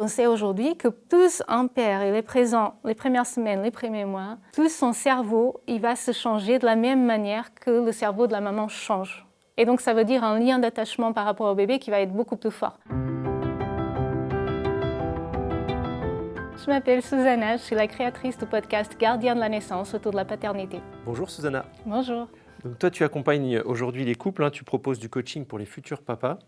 On sait aujourd'hui que plus un père il est présent les premières semaines, les premiers mois, plus son cerveau il va se changer de la même manière que le cerveau de la maman change. Et donc ça veut dire un lien d'attachement par rapport au bébé qui va être beaucoup plus fort. Je m'appelle Susanna, je suis la créatrice du podcast Gardien de la naissance autour de la paternité. Bonjour Susanna. Bonjour. Donc toi tu accompagnes aujourd'hui les couples, tu proposes du coaching pour les futurs papas.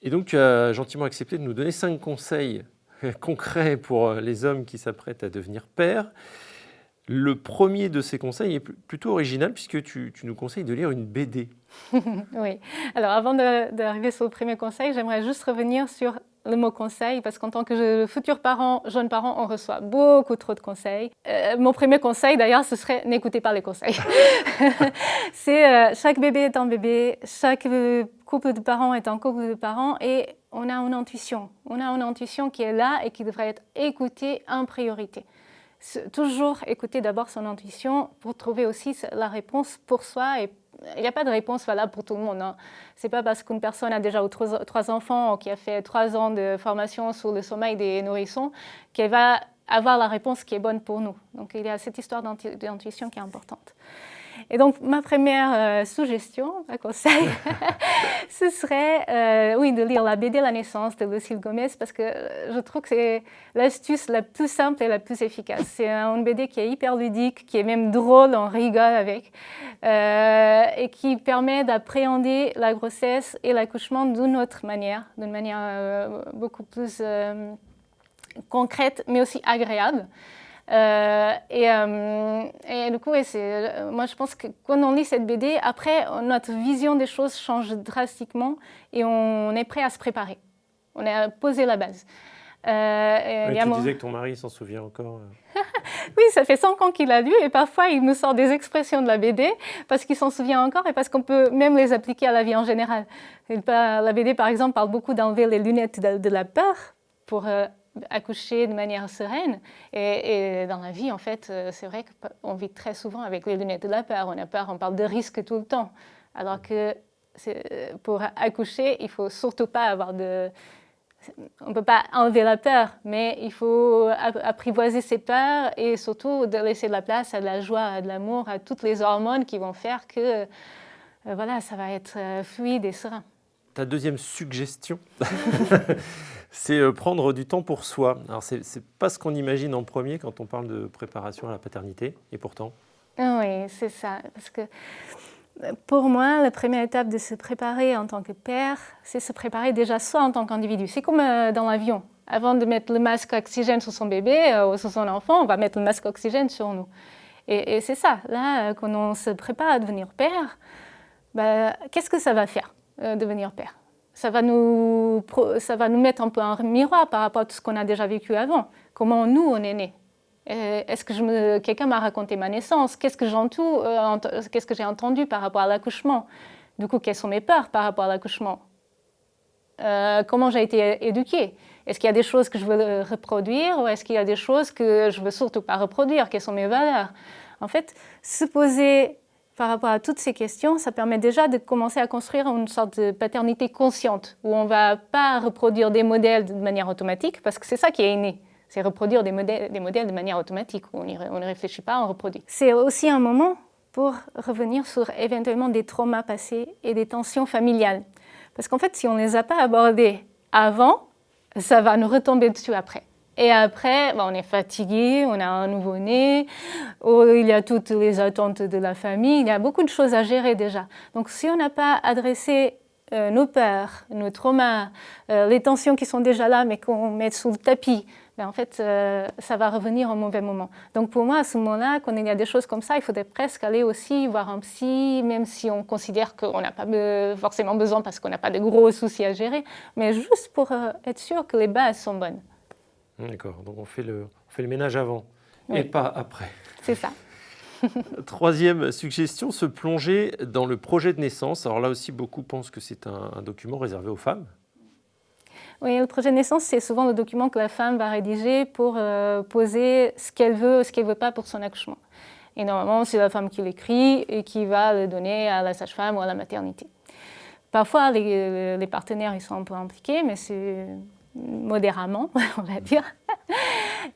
Et donc tu as gentiment accepté de nous donner 5 conseils concrets pour les hommes qui s'apprêtent à devenir pères. Le premier de ces conseils est plutôt original puisque tu nous conseilles de lire une BD. Oui. Alors avant d'arriver sur le premier conseil, j'aimerais juste revenir sur le mot conseil, parce qu'en tant que futur parent, jeune parent, on reçoit beaucoup trop de conseils. Mon premier conseil, d'ailleurs, ce serait n'écoutez pas les conseils. Chaque bébé est un bébé, chaque couple de parents est un couple de parents, et on a une intuition. On a une intuition qui est là et qui devrait être écoutée en priorité. Toujours écouter d'abord son intuition pour trouver aussi la réponse pour soi. Et il n'y a pas de réponse valable pour tout le monde. Ce n'est pas parce qu'une personne a déjà 3 enfants ou qui a fait 3 ans de formation sur le sommeil des nourrissons qu'elle va avoir la réponse qui est bonne pour nous. Donc il y a cette histoire d'intuition qui est importante. Et donc ma première suggestion, un conseil, ce serait oui, de lire la BD La naissance de Lucille Gomez, parce que je trouve que c'est l'astuce la plus simple et la plus efficace. C'est une BD qui est hyper ludique, qui est même drôle, on rigole avec, et qui permet d'appréhender la grossesse et l'accouchement d'une autre manière, d'une manière beaucoup plus concrète, mais aussi agréable. Et du coup, moi je pense que quand on lit cette BD, après notre vision des choses change drastiquement et on est prêt à se préparer. On a posé la base. Tu disais que ton mari s'en souvient encore. Oui, ça fait 5 ans qu'il a lu et parfois il nous sort des expressions de la BD parce qu'il s'en souvient encore et parce qu'on peut même les appliquer à la vie en général. La BD par exemple parle beaucoup d'enlever les lunettes de la peur pour accoucher de manière sereine. Et dans la vie, en fait, c'est vrai qu'on vit très souvent avec les lunettes de la peur. On a peur, on parle de risque tout le temps. Alors que pour accoucher, il ne faut surtout pas avoir de... On ne peut pas enlever la peur, mais il faut apprivoiser ses peurs et surtout de laisser de la place à de la joie, à de l'amour, à toutes les hormones qui vont faire que voilà, ça va être fluide et serein. Ta deuxième suggestion, c'est prendre du temps pour soi. Alors, c'est pas ce qu'on imagine en premier quand on parle de préparation à la paternité, et pourtant. Oui, c'est ça. Parce que pour moi, la première étape de se préparer en tant que père, c'est se préparer déjà soi en tant qu'individu. C'est comme dans l'avion. Avant de mettre le masque oxygène sur son bébé ou sur son enfant, on va mettre le masque oxygène sur nous. Et c'est ça. Là, quand on se prépare à devenir père, qu'est-ce que ça va faire devenir père ? Ça va nous mettre un peu en miroir par rapport à tout ce qu'on a déjà vécu avant. Comment nous, on est nés. Est-ce que quelqu'un m'a raconté ma naissance ? Qu'est-ce que j'ai entendu par rapport à l'accouchement ? Du coup, quelles sont mes peurs par rapport à l'accouchement ? Comment j'ai été éduquée ? Est-ce qu'il y a des choses que je veux reproduire ou est-ce qu'il y a des choses que je ne veux surtout pas reproduire ? Quelles sont mes valeurs ? En fait, se poser par rapport à toutes ces questions, ça permet déjà de commencer à construire une sorte de paternité consciente où on ne va pas reproduire des modèles de manière automatique parce que c'est ça qui est inné. C'est reproduire des modèles de manière automatique. On ne réfléchit pas, on reproduit. C'est aussi un moment pour revenir sur éventuellement des traumas passés et des tensions familiales. Parce qu'en fait, si on ne les a pas abordés avant, ça va nous retomber dessus après. Et après, on est fatigué, on a un nouveau-né, il y a toutes les attentes de la famille, il y a beaucoup de choses à gérer déjà. Donc si on n'a pas adressé nos peurs, nos traumas, les tensions qui sont déjà là mais qu'on met sous le tapis, en fait, ça va revenir au mauvais moment. Donc pour moi, à ce moment-là, quand il y a des choses comme ça, il faudrait presque aller aussi voir un psy, même si on considère qu'on n'a pas forcément besoin parce qu'on n'a pas de gros soucis à gérer, mais juste pour être sûr que les bases sont bonnes. D'accord, donc on fait le ménage avant et pas après. C'est ça. Troisième suggestion, se plonger dans le projet de naissance. Alors là aussi, beaucoup pensent que c'est un document réservé aux femmes. Oui, le projet de naissance, c'est souvent le document que la femme va rédiger pour poser ce qu'elle veut ou ce qu'elle ne veut pas pour son accouchement. Et normalement, c'est la femme qui l'écrit et qui va le donner à la sage-femme ou à la maternité. Parfois, les partenaires ils sont un peu impliqués, mais modérément, on va dire.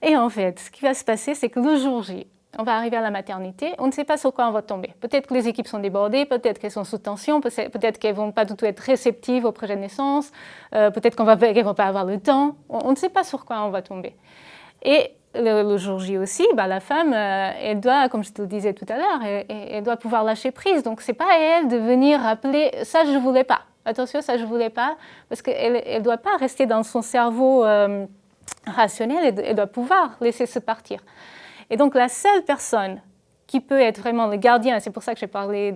Et en fait, ce qui va se passer, c'est que le jour J, on va arriver à la maternité, on ne sait pas sur quoi on va tomber. Peut-être que les équipes sont débordées, peut-être qu'elles sont sous tension, peut-être qu'elles ne vont pas du tout être réceptives au projet de naissance, peut-être qu'elles ne vont pas avoir le temps. On ne sait pas sur quoi on va tomber. Et le jour J aussi, la femme, elle doit, comme je te le disais tout à l'heure, elle doit pouvoir lâcher prise. Donc, ce n'est pas à elle de venir rappeler « ça, je ne voulais pas ». Attention, ça, je ne voulais pas, parce qu'elle ne doit pas rester dans son cerveau rationnel, elle doit pouvoir laisser se partir. Et donc, la seule personne qui peut être vraiment le gardien, c'est pour ça que j'ai parlé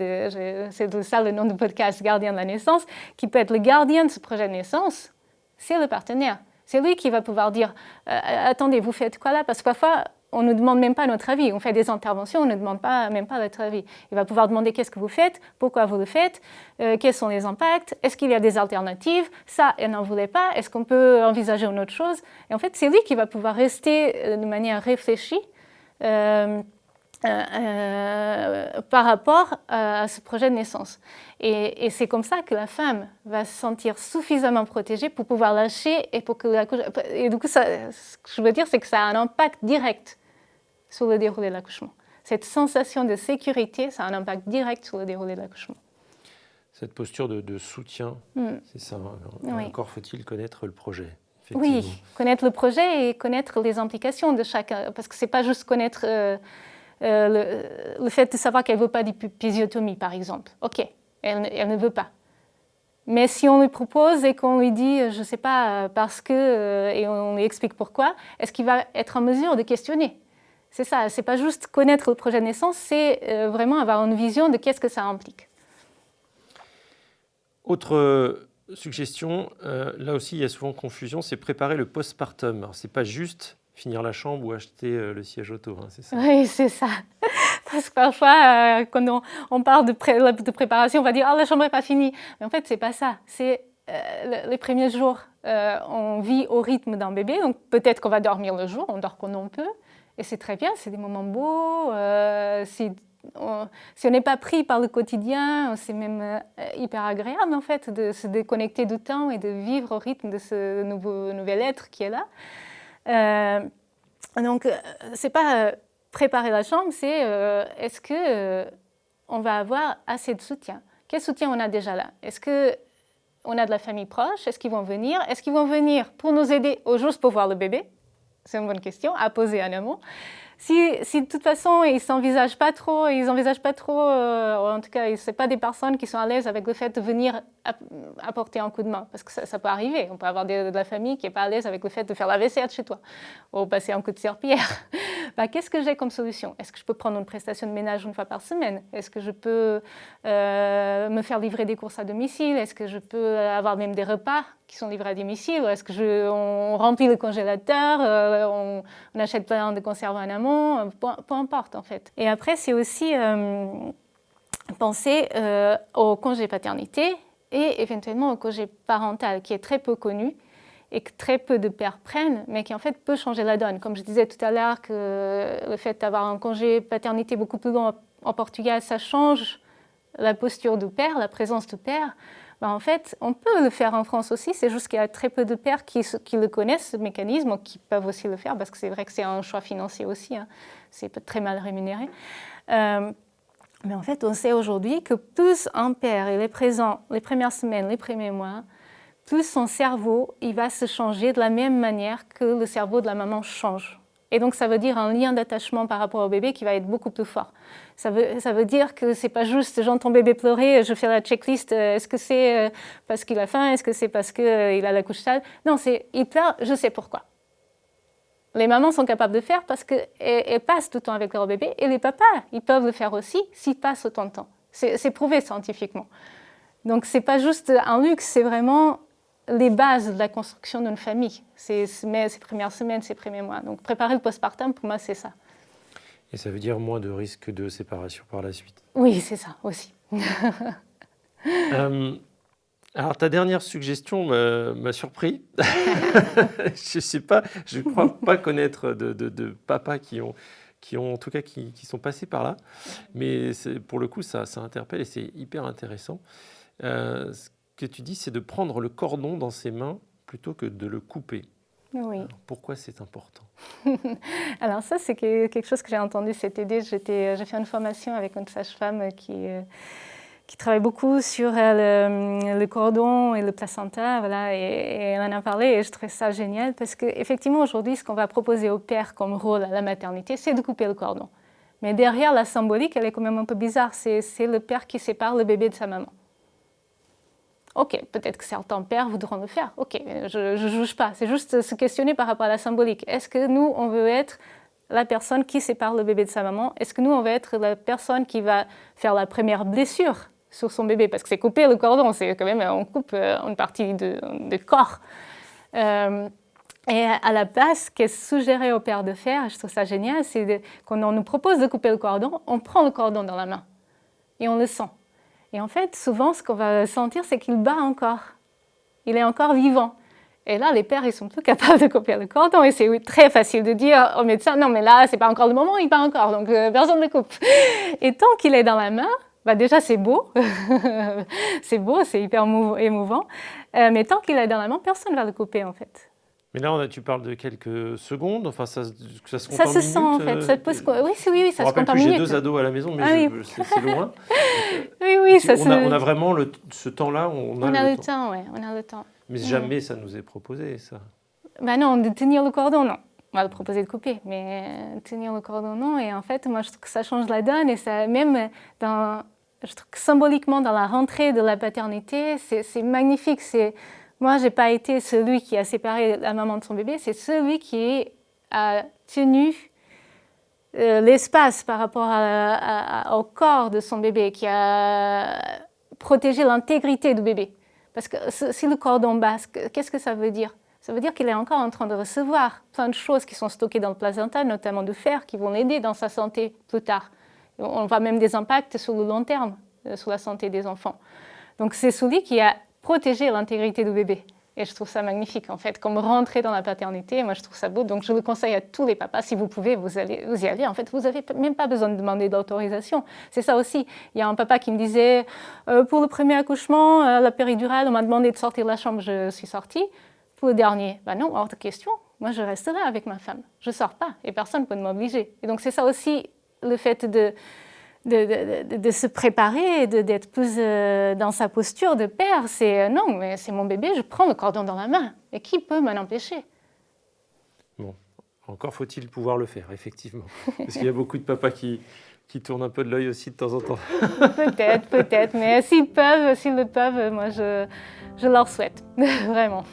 c'est ça le nom du podcast, gardien de la naissance, qui peut être le gardien de ce projet de naissance, c'est le partenaire. C'est lui qui va pouvoir dire attendez, vous faites quoi là? Parce que parfois, on ne nous demande même pas notre avis. On fait des interventions, on ne demande même pas notre avis. Il va pouvoir demander qu'est-ce que vous faites, pourquoi vous le faites, quels sont les impacts, est-ce qu'il y a des alternatives, ça, elle n'en voulait pas, est-ce qu'on peut envisager une autre chose? Et en fait, c'est lui qui va pouvoir rester de manière réfléchie par rapport à ce projet de naissance. Et c'est comme ça que la femme va se sentir suffisamment protégée pour pouvoir lâcher et pour que et du coup, ce que je veux dire, c'est que ça a un impact direct sur le déroulé de l'accouchement. Cette sensation de sécurité, ça a un impact direct sur le déroulé de l'accouchement. Cette posture de soutien, c'est ça. Encore faut-il connaître le projet. Oui, connaître le projet et connaître les implications de chacun, parce que c'est pas juste connaître le fait de savoir qu'elle ne veut pas d'épisiotomie, par exemple. OK, elle ne veut pas. Mais si on lui propose et qu'on lui dit, je ne sais pas, parce que, et on lui explique pourquoi, est-ce qu'il va être en mesure de questionner? C'est ça, c'est pas juste connaître le projet de naissance, c'est vraiment avoir une vision de qu'est-ce que ça implique. Autre suggestion, là aussi il y a souvent confusion, c'est préparer le postpartum. Alors c'est pas juste finir la chambre ou acheter le siège auto, hein, c'est ça? Oui, c'est ça. Parce que parfois, quand on parle de préparation, on va dire « Ah, la chambre n'est pas finie ». Mais en fait, ce n'est pas ça. C'est les premiers jours, on vit au rythme d'un bébé. Donc peut-être qu'on va dormir le jour, on dort quand on peut. Et c'est très bien, c'est des moments beaux. Si on n'est pas pris par le quotidien, c'est même hyper agréable en fait de se déconnecter du temps et de vivre au rythme de ce nouvel être qui est là. Donc, ce n'est pas préparer la chambre, c'est est-ce qu'on va avoir assez de soutien? Quel soutien on a déjà là? Est-ce qu'on a de la famille proche? Est-ce qu'ils vont venir? Est-ce qu'ils vont venir pour nous aider ou juste pour voir le bébé? C'est une bonne question à poser en amont. Si de toute façon, ils n'envisagent pas trop, en tout cas, ce n'est pas des personnes qui sont à l'aise avec le fait de venir apporter un coup de main, parce que ça peut arriver. On peut avoir de la famille qui n'est pas à l'aise avec le fait de faire la vaisselle chez toi, ou passer un coup de serpillière. Qu'est-ce que j'ai comme solution? Est-ce que je peux prendre une prestation de ménage une fois par semaine? Est-ce que je peux me faire livrer des courses à domicile? Est-ce que je peux avoir même des repas qui sont livrés à domicile? Est-ce qu'on remplit le congélateur? On achète plein de conserves en amont? Peu importe, en fait. Et après, c'est aussi penser au congé paternité et éventuellement au congé parental, qui est très peu connu et que très peu de pères prennent, mais qui en fait peut changer la donne. Comme je disais tout à l'heure, que le fait d'avoir un congé paternité beaucoup plus long en Portugal, ça change la posture du père, la présence du père. En fait, on peut le faire en France aussi, c'est juste qu'il y a très peu de pères qui le connaissent, ce mécanisme, qui peuvent aussi le faire, parce que c'est vrai que c'est un choix financier aussi, hein. C'est très mal rémunéré. Mais en fait, on sait aujourd'hui que plus un père il est présent les premières semaines, les premiers mois, plus son cerveau il va se changer de la même manière que le cerveau de la maman change. Et donc, ça veut dire un lien d'attachement par rapport au bébé qui va être beaucoup plus fort. Ça veut dire que ce n'est pas juste « j'entends bébé pleurer, je fais la checklist, est-ce que c'est parce qu'il a faim, est-ce que c'est parce qu'il a la couche sale ?» Non, c'est « il pleure, je sais pourquoi ». Les mamans sont capables de faire parce qu'elles passent tout le temps avec leur bébé, et les papas, ils peuvent le faire aussi s'ils passent autant de temps. C'est prouvé scientifiquement. Donc, ce n'est pas juste un luxe, c'est vraiment les bases de la construction d'une famille. C'est ses premières semaines, ses premiers mois. Donc, préparer le postpartum, pour moi, c'est ça. Et ça veut dire moins de risques de séparation par la suite. Oui, c'est ça aussi. Alors, ta dernière suggestion m'a surpris. Je ne crois pas connaître de papas qui ont en tout cas qui sont passés par là. Mais pour le coup, ça interpelle et c'est hyper intéressant. Ce que tu dis, c'est de prendre le cordon dans ses mains plutôt que de le couper. Oui. Alors, pourquoi c'est important? Alors ça, c'est quelque chose que j'ai entendu cet été. J'ai fait une formation avec une sage-femme qui travaille beaucoup sur le cordon et le placenta, voilà, et elle en a parlé et je trouvais ça génial parce qu'effectivement aujourd'hui ce qu'on va proposer au père comme rôle à la maternité, c'est de couper le cordon. Mais derrière la symbolique, elle est quand même un peu bizarre, c'est le père qui sépare le bébé de sa maman. Ok, peut-être que certains pères voudront le faire, ok, je ne juge pas, c'est juste se questionner par rapport à la symbolique. Est-ce que nous, on veut être la personne qui sépare le bébé de sa maman? Est-ce que nous, on veut être la personne qui va faire la première blessure sur son bébé? Parce que c'est couper le cordon, c'est quand même, on coupe une partie de corps. Et à la base, ce qu'elle suggérait au père de faire, je trouve ça génial, c'est quand on nous propose de couper le cordon, on prend le cordon dans la main et on le sent. Et en fait, souvent, ce qu'on va sentir, c'est qu'il bat encore. Il est encore vivant. Et là, les pères, ils sont plus capables de couper le cordon. Et c'est très facile de dire au médecin, non, mais là, c'est pas encore le moment, il bat encore, donc personne ne le coupe. Et tant qu'il est dans la main, bah déjà, c'est beau. C'est beau, c'est hyper émouvant. Mais tant qu'il est dans la main, personne ne va le couper, en fait. Mais là, tu parles de quelques secondes, enfin, ça se compte ça en se minutes. Sent, en fait. Ça peut oui, ça se compte en minutes. minutes. J'ai 2 ados à la maison, mais c'est loin. Oui, ça on a vraiment ce temps-là, on a le temps. Oui, on a le temps. Mais jamais ça nous est proposé, ça. Ben non, de tenir le cordon, non. On va le proposer de couper, mais tenir le cordon, non. Et en fait, moi, je trouve que ça change la donne. Et ça, même je trouve que symboliquement, dans la rentrée de la paternité, c'est magnifique. Moi, je n'ai pas été celui qui a séparé la maman de son bébé, c'est celui qui a tenu l'espace par rapport au corps de son bébé, qui a protégé l'intégrité du bébé. Parce que si le cordon basse, qu'est-ce que ça veut dire? Ça veut dire qu'il est encore en train de recevoir plein de choses qui sont stockées dans le placenta, notamment du fer, qui vont l'aider dans sa santé plus tard. On voit même des impacts sur le long terme, sur la santé des enfants. Donc c'est celui qui a protégé l'intégrité du bébé. Et je trouve ça magnifique, en fait, comme rentrer dans la paternité. Moi, je trouve ça beau. Donc, je le conseille à tous les papas. Si vous pouvez, vous y allez. En fait, vous n'avez même pas besoin de demander d'autorisation. C'est ça aussi. Il y a un papa qui me disait, pour le premier accouchement, la péridurale, on m'a demandé de sortir de la chambre. Je suis sortie. Pour le dernier, ben non, hors de question. Moi, je reste là avec ma femme. Je ne sors pas et personne ne peut m'obliger. Et donc, c'est ça aussi, le fait de se préparer, d'être plus dans sa posture de père. C'est non, mais c'est mon bébé, je prends le cordon dans la main. Et qui peut m'en empêcher? Bon, encore faut-il pouvoir le faire, effectivement. Parce qu'il y a beaucoup de papas qui tournent un peu de l'œil aussi de temps en temps. Peut-être. Mais s'ils le peuvent, moi, je leur souhaite. Vraiment.